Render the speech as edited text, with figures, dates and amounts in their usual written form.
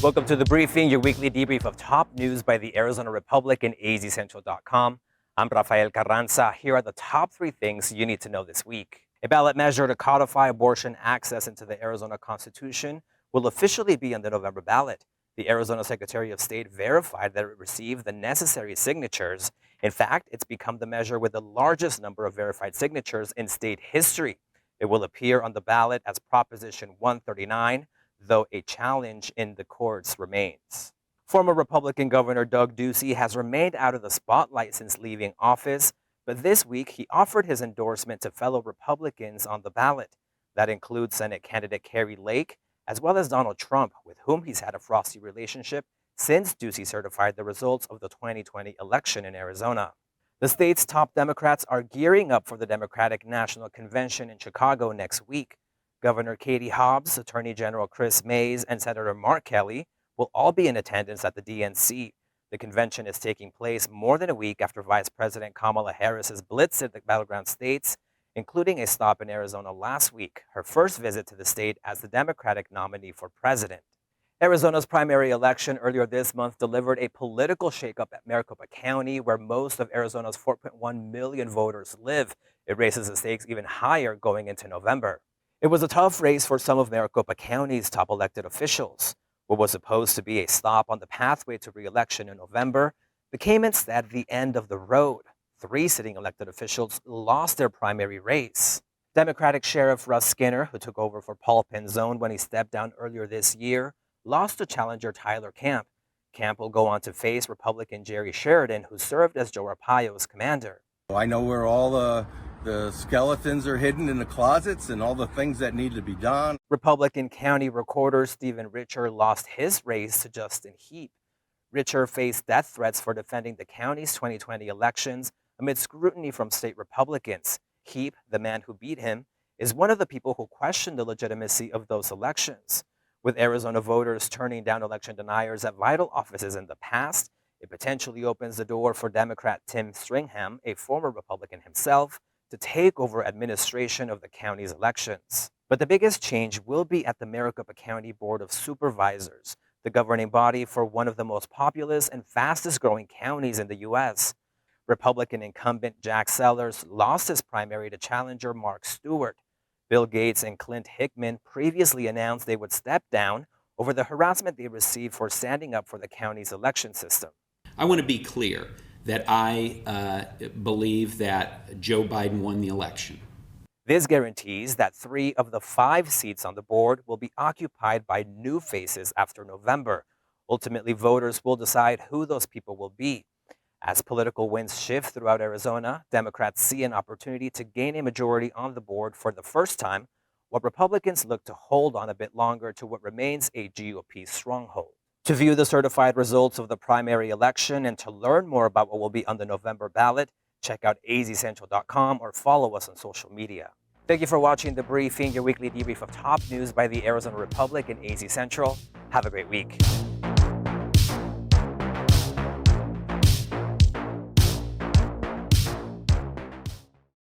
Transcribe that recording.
Welcome to The Briefing, your weekly debrief of top news by the Arizona Republic and azcentral.com. I'm Rafael Carranza. Here are the top 3 things you need to know this week. A ballot measure to codify abortion access into the Arizona Constitution will officially be on the November ballot. The Arizona Secretary of State verified that it received the necessary signatures. In fact, it's become the measure with the largest number of verified signatures in state history. It will appear on the ballot as Proposition 139, though a challenge in the courts remains. Former Republican Governor Doug Ducey has remained out of the spotlight since leaving office, but this week he offered his endorsement to fellow Republicans on the ballot. That includes Senate candidate Kari Lake, as well as Donald Trump, with whom he's had a frosty relationship since Ducey certified the results of the 2020 election in Arizona. The state's top Democrats are gearing up for the Democratic National Convention in Chicago next week. Governor Katie Hobbs, Attorney General Chris Mays, and Senator Mark Kelly will all be in attendance at the DNC. The convention is taking place more than a week after Vice President Kamala Harris's blitz at the battleground states, including a stop in Arizona last week, her first visit to the state as the Democratic nominee for president. Arizona's primary election earlier this month delivered a political shakeup at Maricopa County, where most of Arizona's 4.1 million voters live. It raises the stakes even higher going into November. It was a tough race for some of Maricopa County's top elected officials. What was supposed to be a stop on the pathway to re-election in November became instead the end of the road. 3 sitting elected officials lost their primary race. Democratic Sheriff Russ Skinner, who took over for Paul Penzone when he stepped down earlier this year, lost to challenger Tyler Camp. Camp will go on to face Republican Jerry Sheridan, who served as Joe Arpaio's commander. I know where all the skeletons are hidden in the closets and all the things that need to be done. Republican County Recorder Stephen Richer lost his race to Justin Heap. Richer faced death threats for defending the county's 2020 elections amid scrutiny from state Republicans. Heap, the man who beat him, is one of the people who questioned the legitimacy of those elections. With Arizona voters turning down election deniers at vital offices in the past, it potentially opens the door for Democrat Tim Stringham, a former Republican himself, to take over administration of the county's elections. But the biggest change will be at the Maricopa County Board of Supervisors, the governing body for one of the most populous and fastest growing counties in the U.S. Republican incumbent Jack Sellers lost his primary to challenger Mark Stewart. Bill Gates and Clint Hickman previously announced they would step down over the harassment they received for standing up for the county's election system. I want to be clear that I believe that Joe Biden won the election. This guarantees that 3 of the 5 seats on the board will be occupied by new faces after November. Ultimately, voters will decide who those people will be. As political winds shift throughout Arizona, Democrats see an opportunity to gain a majority on the board for the first time, while Republicans look to hold on a bit longer to what remains a GOP stronghold. To view the certified results of the primary election and to learn more about what will be on the November ballot, check out azcentral.com or follow us on social media. Thank you for watching The Briefing, your weekly debrief of top news by the Arizona Republic and AZ Central. Have a great week.